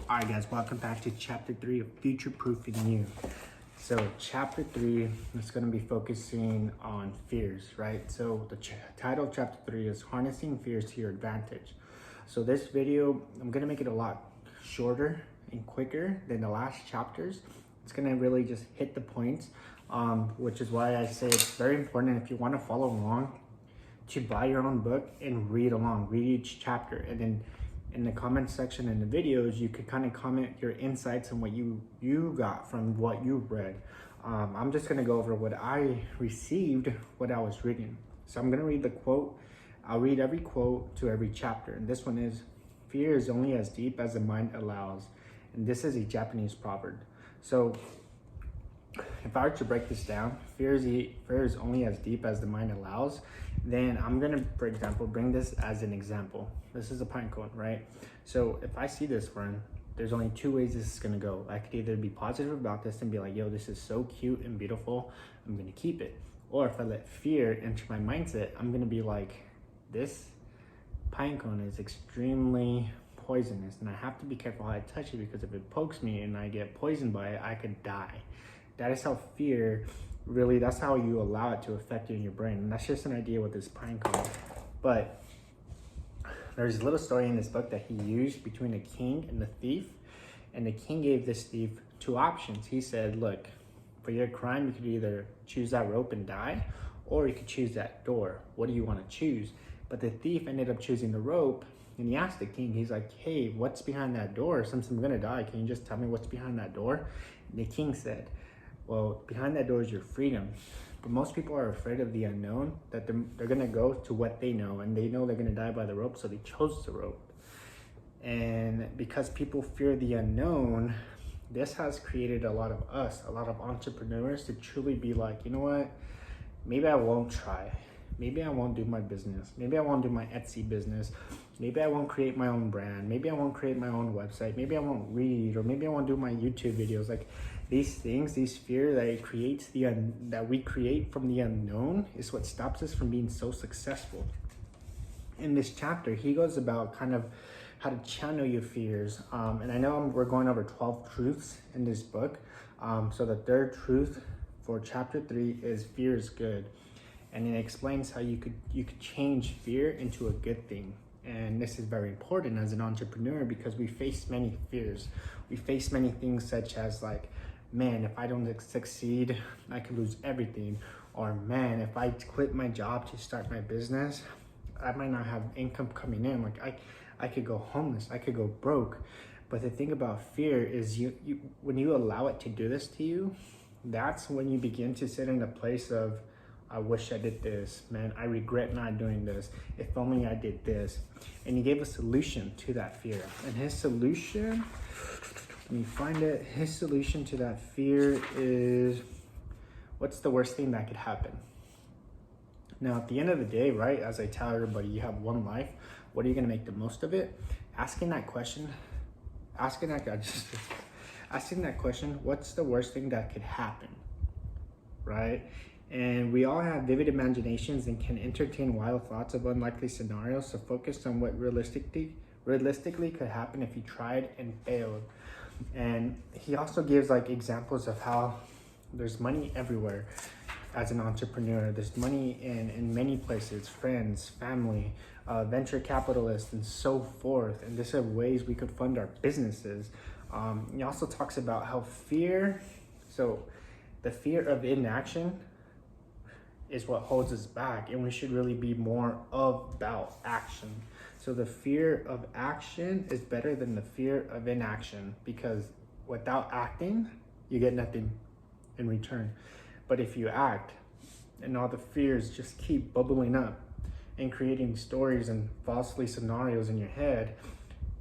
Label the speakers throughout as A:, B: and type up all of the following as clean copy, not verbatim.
A: Alright guys, welcome back to chapter 3 of Future Proofing You. So chapter 3 is going to be focusing on fears, right? So the title of chapter 3 is Harnessing Fears to Your Advantage. So this video, I'm going to make it a lot shorter and quicker than the last chapters. It's going to really just hit the points, which is why I say it's very important if you want to follow along to buy your own book and read along, read each chapter, and then in the comment section in the videos, you could kind of comment your insights on what you got from what you read. I'm just going to go over what I received, what I was reading. So I'm going to read the quote. I'll read every quote to every chapter. And this one is, fear is only as deep as the mind allows. And this is a Japanese proverb. So if I were to break this down, fear is only as deep as the mind allows, then I'm gonna, for example, bring this as an example. This is a pine cone, right? So if I see this one, there's only two ways this is gonna go. I could either be positive about this and be like, yo, this is so cute and beautiful, I'm gonna keep it. Or if I let fear enter my mindset, I'm gonna be like, this pine cone is extremely poisonous and I have to be careful how I touch it, because if it pokes me and I get poisoned by it, I could die. That is how fear really, that's how you allow it to affect you in your brain. And that's just an idea with this pine cone. But there's a little story in this book that he used between the king and the thief. And the king gave this thief two options. He said, look, for your crime, you could either choose that rope and die, or you could choose that door. What do you want to choose? But the thief ended up choosing the rope. And he asked the king, he's like, hey, what's behind that door? Since I'm gonna die, can you just tell me what's behind that door? And the king said, well, behind that door is your freedom. But most people are afraid of the unknown, that they're gonna go to what they know, and they know they're gonna die by the rope, so they chose the rope. And because people fear the unknown, this has created a lot of entrepreneurs to truly be like, you know what, maybe I won't try. Maybe I won't do my business. Maybe I won't do my Etsy business. Maybe I won't create my own brand. Maybe I won't create my own website. Maybe I won't read, or maybe I won't do my YouTube videos. Like these things, these fear that it creates, that we create from the unknown, is what stops us from being so successful. In this chapter, he goes about kind of how to channel your fears. And I know we're going over 12 truths in this book. So the third truth for chapter 3 is fear is good. And it explains how you could change fear into a good thing. And this is very important as an entrepreneur, because we face many fears. We face many things such as like, man, if I don't succeed, I could lose everything. Or man, if I quit my job to start my business, I might not have income coming in. Like I could go homeless, I could go broke. But the thing about fear is when you allow it to do this to you, that's when you begin to sit in a place of, I wish I did this, man, I regret not doing this. If only I did this. And he gave a solution to that fear. And his solution, let me find it. His solution to that fear is, what's the worst thing that could happen? Now, at the end of the day, right, as I tell everybody, you have one life. What are you gonna make the most of it? Asking that question, what's the worst thing that could happen, right? And we all have vivid imaginations and can entertain wild thoughts of unlikely scenarios. So focus on what realistically could happen if you tried and failed. And he also gives like examples of how there's money everywhere as an entrepreneur. There's money in many places, friends, family, venture capitalists, and so forth. And these are ways we could fund our businesses. He also talks about how the fear of inaction is what holds us back, and we should really be more about action. So the fear of action is better than the fear of inaction, because without acting, you get nothing in return. But if you act, and all the fears just keep bubbling up and creating stories and falsely scenarios in your head,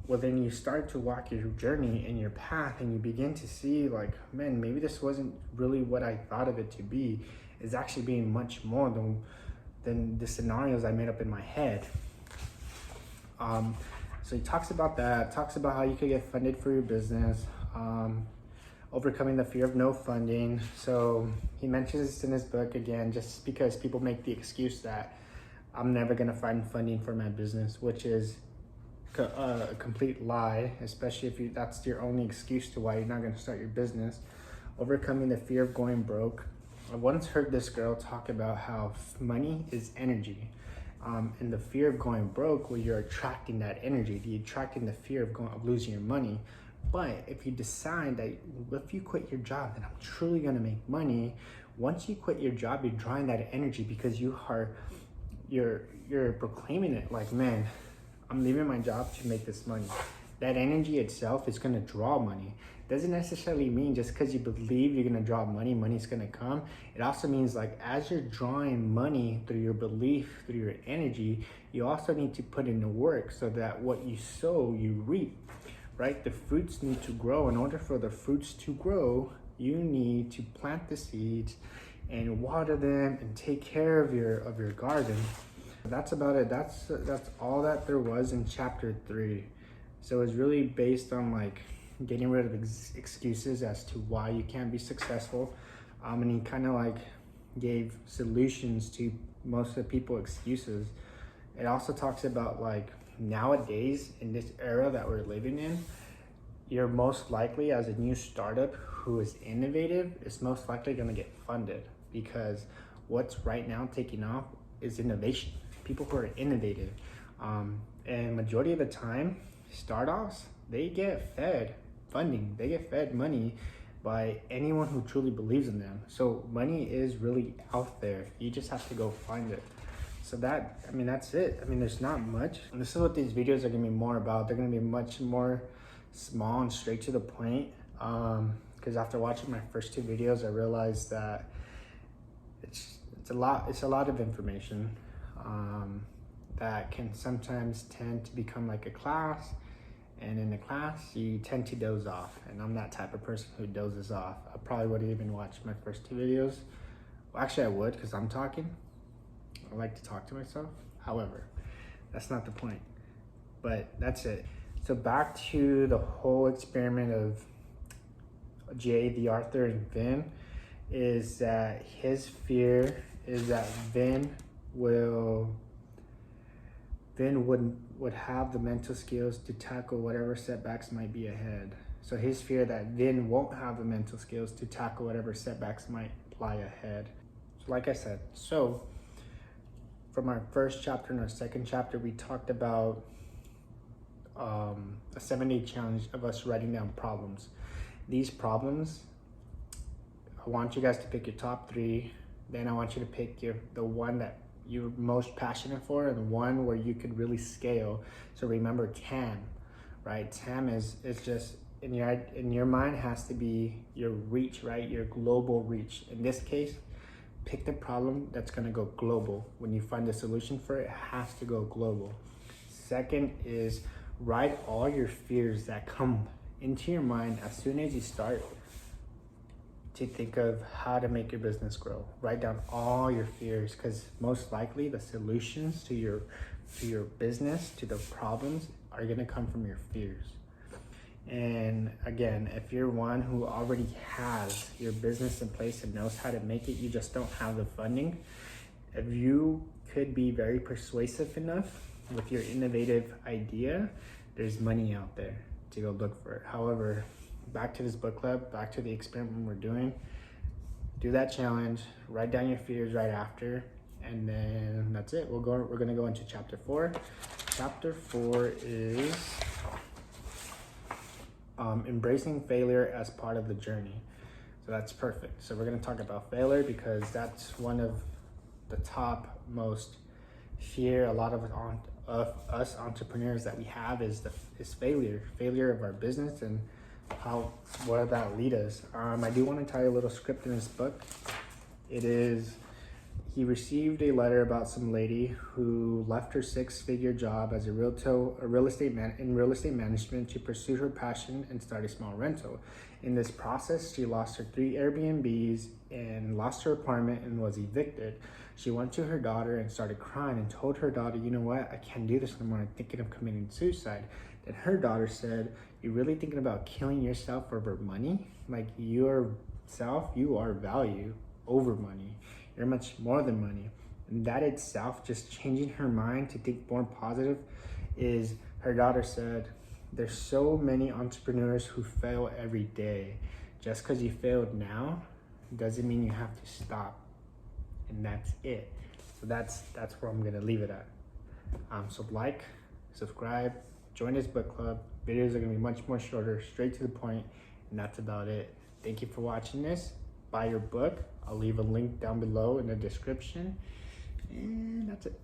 A: well, then you start to walk your journey and your path, and you begin to see like, man, maybe this wasn't really what I thought of it to be. It's actually being much more than the scenarios I made up in my head. So he talks about that, talks about how you could get funded for your business, overcoming the fear of no funding. So he mentions this in his book again, just because people make the excuse that I'm never gonna find funding for my business, which is a complete lie, especially if that's your only excuse to why you're not going to start your business. Overcoming the fear of going broke. I once heard this girl talk about how money is energy. And the fear of going broke, well, you're attracting that energy. You're attracting the fear of losing your money. But if you decide that if you quit your job, then I'm truly going to make money. Once you quit your job, you're drawing that energy because you're proclaiming it like, man, I'm leaving my job to make this money. That energy itself is going to draw money. Doesn't necessarily mean just because you believe you're going to draw money, money's going to come. It also means like as you're drawing money through your belief, through your energy, you also need to put in the work so that what you sow, you reap, right? The fruits need to grow. In order for the fruits to grow, you need to plant the seeds and water them and take care of your garden. That's about it. That's all that there was in chapter 3. So it's really based on like getting rid of excuses as to why you can't be successful. And he kind of like gave solutions to most of the people excuses. It also talks about like nowadays in this era that we're living in, you're most likely as a new startup who is innovative is most likely going to get funded, because what's right now taking off is innovation. People who are innovative. And majority of the time, startups, they get fed funding, they get fed money by anyone who truly believes in them. So money is really out there. You just have to go find it. So that's it. There's not much. And this is what these videos are gonna be more about. They're gonna be much more small and straight to the point. Because after watching my first 2 videos, I realized that it's a lot of information that can sometimes tend to become like a class. And in the class, you tend to doze off. And I'm that type of person who dozes off. I probably wouldn't even watch my first 2 videos. Well, actually I would, because I'm talking. I like to talk to myself. However, that's not the point. But that's it. So back to the whole experiment of Jay, the Arthur, and Vin, is that his fear is that Vin would have the mental skills to tackle whatever setbacks might be ahead. So his fear that Vin won't have the mental skills to tackle whatever setbacks might lie ahead. So like I said, so from our first chapter and our second chapter, we talked about a 7-day challenge of us writing down problems. These problems, I want you guys to pick your top 3. Then I want you to pick the one that you're most passionate for and one where you could really scale. So remember TAM, right? TAM is just in your mind has to be your reach, right? Your global reach. In this case, pick the problem that's gonna go global. When you find the solution for it, it has to go global. Second is write all your fears that come into your mind as soon as you start to think of how to make your business grow. Write down all your fears, because most likely the solutions to your business, to the problems, are gonna come from your fears. And again, if you're one who already has your business in place and knows how to make it, you just don't have the funding, if you could be very persuasive enough with your innovative idea, there's money out there to go look for it. However, back to this book club, back to the experiment we're doing, do that challenge, write down your fears right after, and then that's it. We're gonna go into chapter 4. Chapter 4 is embracing failure as part of the journey. So that's perfect. So we're gonna talk about failure because that's one of the top most fear a lot of us entrepreneurs that we have is failure of our business, and where that lead us. I do want to tell you a little script in this book. It is, he received a letter about some lady who left her 6-figure job as a real estate management to pursue her passion and start a small rental. In this process, she lost her 3 Airbnbs and lost her apartment and was evicted. She went to her daughter and started crying and told her daughter, you know what, I can't do this anymore. I'm thinking of committing suicide. Then her daughter said, you're really thinking about killing yourself over money? Like yourself, you are value over money. You're much more than money. And that itself, just changing her mind to think more positive, is her daughter said, there's so many entrepreneurs who fail every day. Just because you failed now doesn't mean you have to stop. And that's it. So that's where I'm gonna leave it at. So like, subscribe, join this book club. Videos are gonna be much more shorter, straight to the point, and that's about it. Thank you for watching this. Buy your book. I'll leave a link down below in the description. And that's it.